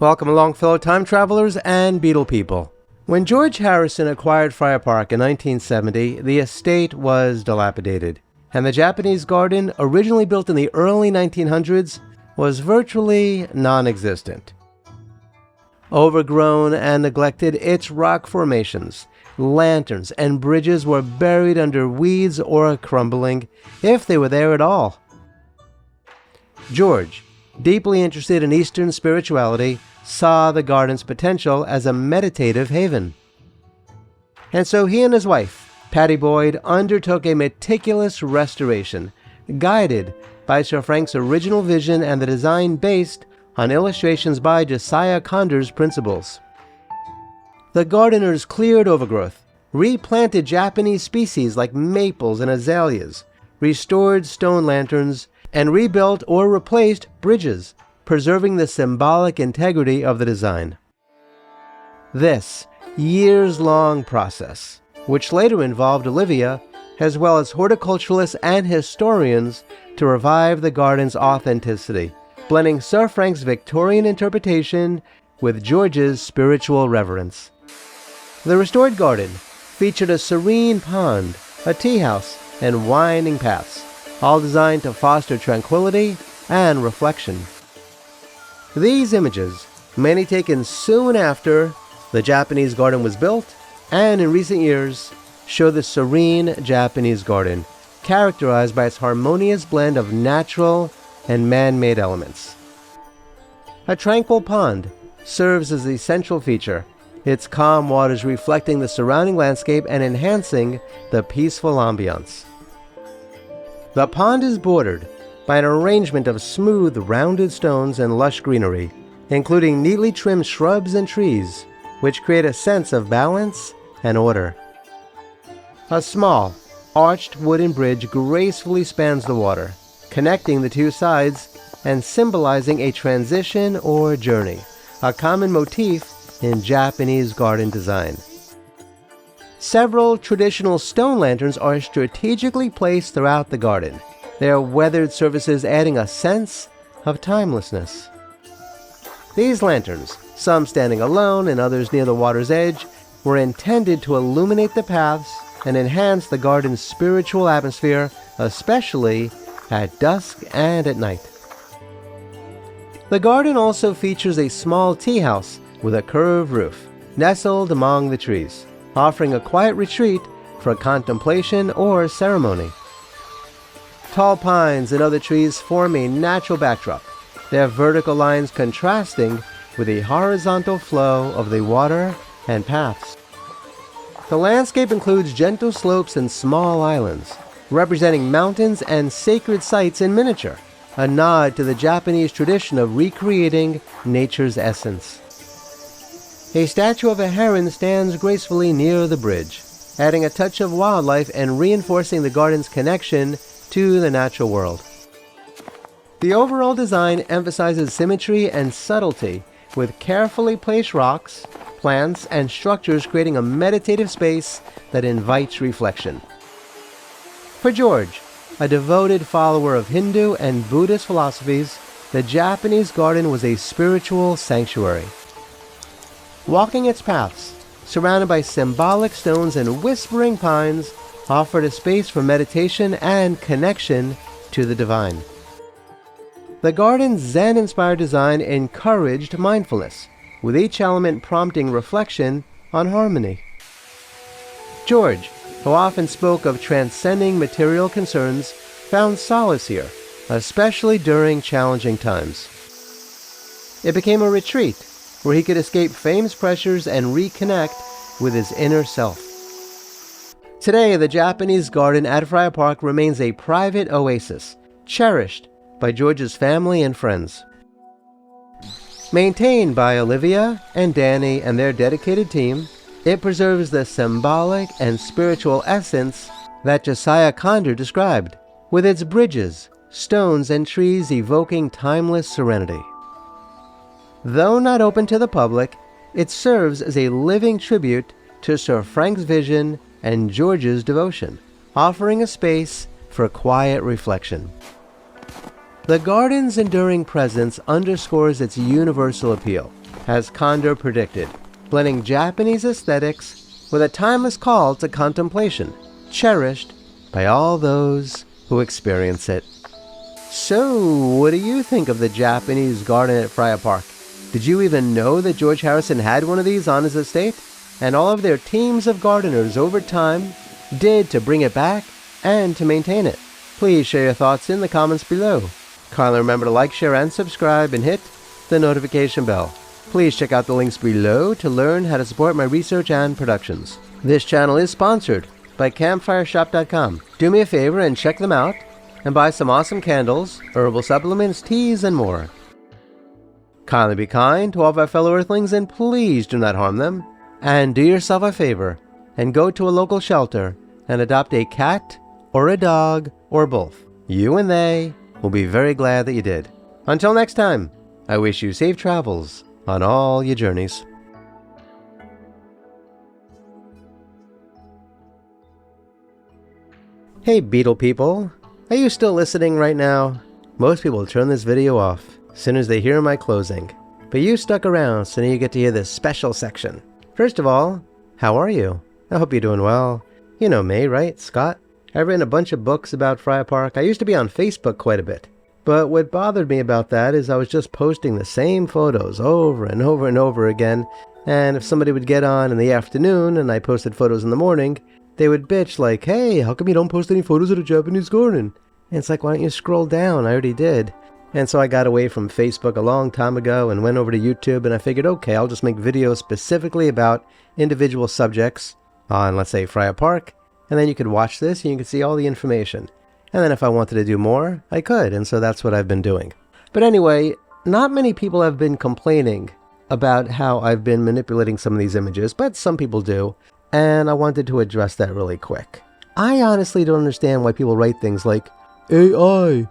Welcome along, fellow time travelers and beetle people. When George Harrison acquired Friar Park in 1970, the estate was dilapidated, and the Japanese garden, originally built in the early 1900s, was virtually non-existent. Overgrown and neglected, its rock formations, lanterns, and bridges were buried under weeds or crumbling, if they were there at all. George, deeply interested in Eastern spirituality, saw the garden's potential as a meditative haven. And so he and his wife, Patty Boyd, undertook a meticulous restoration, guided by Sir Frank's original vision and the design based on illustrations by Josiah Conder's principles. The gardeners cleared overgrowth, replanted Japanese species like maples and azaleas, restored stone lanterns, and rebuilt or replaced bridges, preserving the symbolic integrity of the design. This years-long process, which later involved Olivia, as well as horticulturalists and historians, to revive the garden's authenticity, blending Sir Frank's Victorian interpretation with George's spiritual reverence. The restored garden featured a serene pond, a tea house, and winding paths, all designed to foster tranquility and reflection. These images, many taken soon after the Japanese garden was built, and in recent years, show the serene Japanese garden, characterized by its harmonious blend of natural and man-made elements. A tranquil pond serves as the central feature, its calm waters reflecting the surrounding landscape and enhancing the peaceful ambiance. The pond is bordered by an arrangement of smooth, rounded stones and lush greenery, including neatly trimmed shrubs and trees, which create a sense of balance and order. A small, arched wooden bridge gracefully spans the water, connecting the two sides and symbolizing a transition or journey, a common motif in Japanese garden design. Several traditional stone lanterns are strategically placed throughout the garden, their weathered surfaces adding a sense of timelessness. These lanterns, some standing alone and others near the water's edge, were intended to illuminate the paths and enhance the garden's spiritual atmosphere, especially at dusk and at night. The garden also features a small tea house with a curved roof, nestled among the trees, offering a quiet retreat for contemplation or ceremony. Tall pines and other trees form a natural backdrop, their vertical lines contrasting with the horizontal flow of the water and paths. The landscape includes gentle slopes and small islands, representing mountains and sacred sites in miniature, a nod to the Japanese tradition of recreating nature's essence. A statue of a heron stands gracefully near the bridge, adding a touch of wildlife and reinforcing the garden's connection to the natural world. The overall design emphasizes symmetry and subtlety, with carefully placed rocks, plants, and structures creating a meditative space that invites reflection. For George, a devoted follower of Hindu and Buddhist philosophies, the Japanese garden was a spiritual sanctuary. Walking its paths, surrounded by symbolic stones and whispering pines, offered a space for meditation and connection to the divine. The garden's Zen-inspired design encouraged mindfulness, with each element prompting reflection on harmony. George, who often spoke of transcending material concerns, found solace here, especially during challenging times. It became a retreat where he could escape fame's pressures and reconnect with his inner self. Today, the Japanese garden at Friar Park remains a private oasis, cherished by George's family and friends. Maintained by Olivia and Danny and their dedicated team, it preserves the symbolic and spiritual essence that Josiah Conder described, with its bridges, stones, and trees evoking timeless serenity. Though not open to the public, it serves as a living tribute to Sir Frank's vision and George's devotion, offering a space for quiet reflection. The garden's enduring presence underscores its universal appeal, as Kondo predicted, blending Japanese aesthetics with a timeless call to contemplation, cherished by all those who experience it. So, what do you think of the Japanese garden at Friar Park? Did you even know that George Harrison had one of these on his estate? And all of their teams of gardeners over time did to bring it back and to maintain it. Please share your thoughts in the comments below. Kindly remember to like, share, and subscribe, and hit the notification bell. Please check out the links below to learn how to support my research and productions. This channel is sponsored by CampfireShop.com. Do me a favor and check them out and buy some awesome candles, herbal supplements, teas, and more. Kindly be kind to all of our fellow earthlings and please do not harm them. And do yourself a favor and go to a local shelter and adopt a cat or a dog or both. You and they will be very glad that you did. Until next time, I wish you safe travels on all your journeys. Hey beetle people, are you still listening right now? Most people turn this video off as soon as they hear my closing. But you stuck around, so now you get to hear this special section. First of all, how are you? I hope you're doing well. You know me, right? Scott? I've written a bunch of books about Friar Park. I used to be on Facebook quite a bit. But what bothered me about that is I was just posting the same photos over and over and over again. And if somebody would get on in the afternoon and I posted photos in the morning, they would bitch like, hey, how come you don't post any photos of the Japanese garden? And it's like, why don't you scroll down? I already did. And so I got away from Facebook a long time ago and went over to YouTube, and I figured, okay, I'll just make videos specifically about individual subjects on, let's say, Friar Park, and then you could watch this and you could see all the information. And then if I wanted to do more, I could, and so that's what I've been doing. But anyway, not many people have been complaining about how I've been manipulating some of these images, but some people do, and I wanted to address that really quick. I honestly don't understand why people write things like, AI,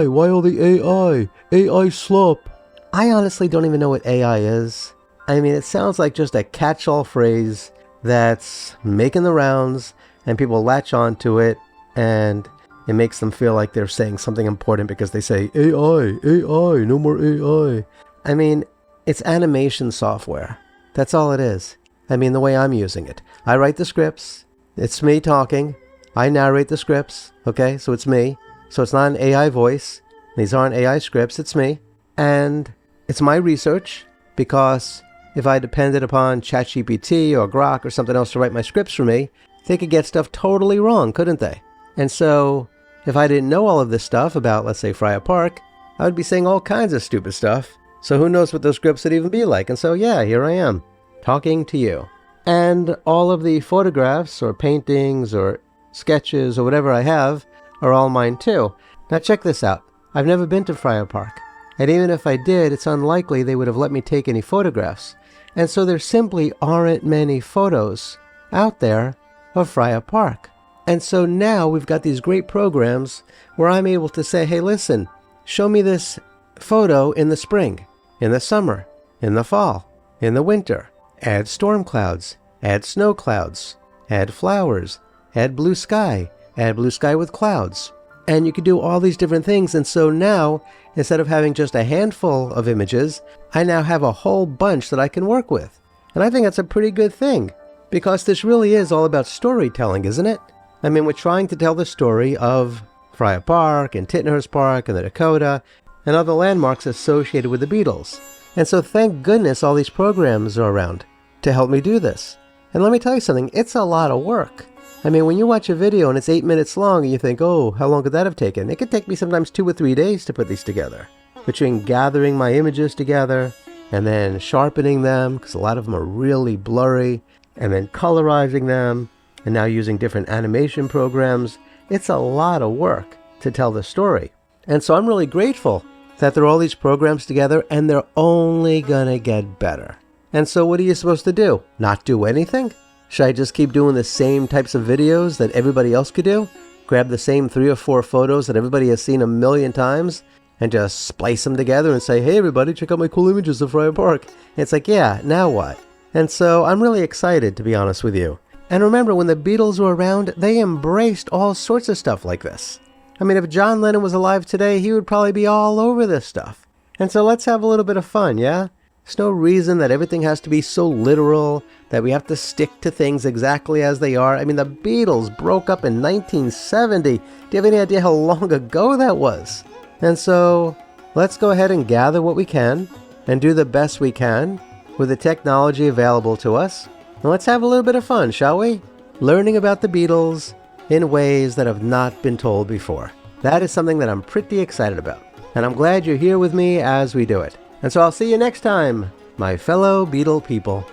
why all the AI slop? I honestly don't even know what AI is. I mean, it sounds like just a catch-all phrase that's making the rounds and people latch onto it and it makes them feel like they're saying something important because they say, AI, no more AI. I mean, it's animation software. That's all it is. I mean, the way I'm using it. I write the scripts. It's me talking. I narrate the scripts. Okay, so it's me. So it's not an AI voice. These aren't AI scripts. It's me. And it's my research, because if I depended upon ChatGPT or Grok or something else to write my scripts for me, they could get stuff totally wrong, couldn't they? And so if I didn't know all of this stuff about, let's say, Friar Park, I would be saying all kinds of stupid stuff. So who knows what those scripts would even be like? And so, yeah, here I am, talking to you. And all of the photographs or paintings or sketches or whatever I have are all mine too. Now check this out. I've never been to Friar Park. And even if I did, it's unlikely they would have let me take any photographs. And so there simply aren't many photos out there of Friar Park. And so now we've got these great programs where I'm able to say, hey, listen, show me this photo in the spring, in the summer, in the fall, in the winter. Add storm clouds, add snow clouds, add flowers, add blue sky with clouds. And you can do all these different things. And so now, instead of having just a handful of images, I now have a whole bunch that I can work with. And I think that's a pretty good thing, because this really is all about storytelling, isn't it? I mean, we're trying to tell the story of Friar Park and Tittenhurst Park and the Dakota and other landmarks associated with the Beatles. And so thank goodness all these programs are around to help me do this. And let me tell you something, it's a lot of work. I mean, when you watch a video and it's 8 minutes long and you think, oh, how long could that have taken? It could take me sometimes 2 or 3 days to put these together. Between gathering my images together and then sharpening them, because a lot of them are really blurry, and then colorizing them, and now using different animation programs, it's a lot of work to tell the story. And so I'm really grateful that there are all these programs together, and they're only gonna get better. And so what are you supposed to do? Not do anything? Should I just keep doing the same types of videos that everybody else could do? Grab the same 3 or 4 photos that everybody has seen a million times and just splice them together and say, hey everybody, check out my cool images of Friar Park. And it's like, yeah, now what? And so I'm really excited, to be honest with you. And remember, when the Beatles were around, they embraced all sorts of stuff like this. I mean, if John Lennon was alive today, he would probably be all over this stuff. And so let's have a little bit of fun, yeah? There's no reason that everything has to be so literal, that we have to stick to things exactly as they are. I mean, the Beatles broke up in 1970. Do you have any idea how long ago that was? And so, let's go ahead and gather what we can and do the best we can with the technology available to us. And let's have a little bit of fun, shall we? Learning about the Beatles in ways that have not been told before. That is something that I'm pretty excited about. And I'm glad you're here with me as we do it. And so I'll see you next time, my fellow Beatle people.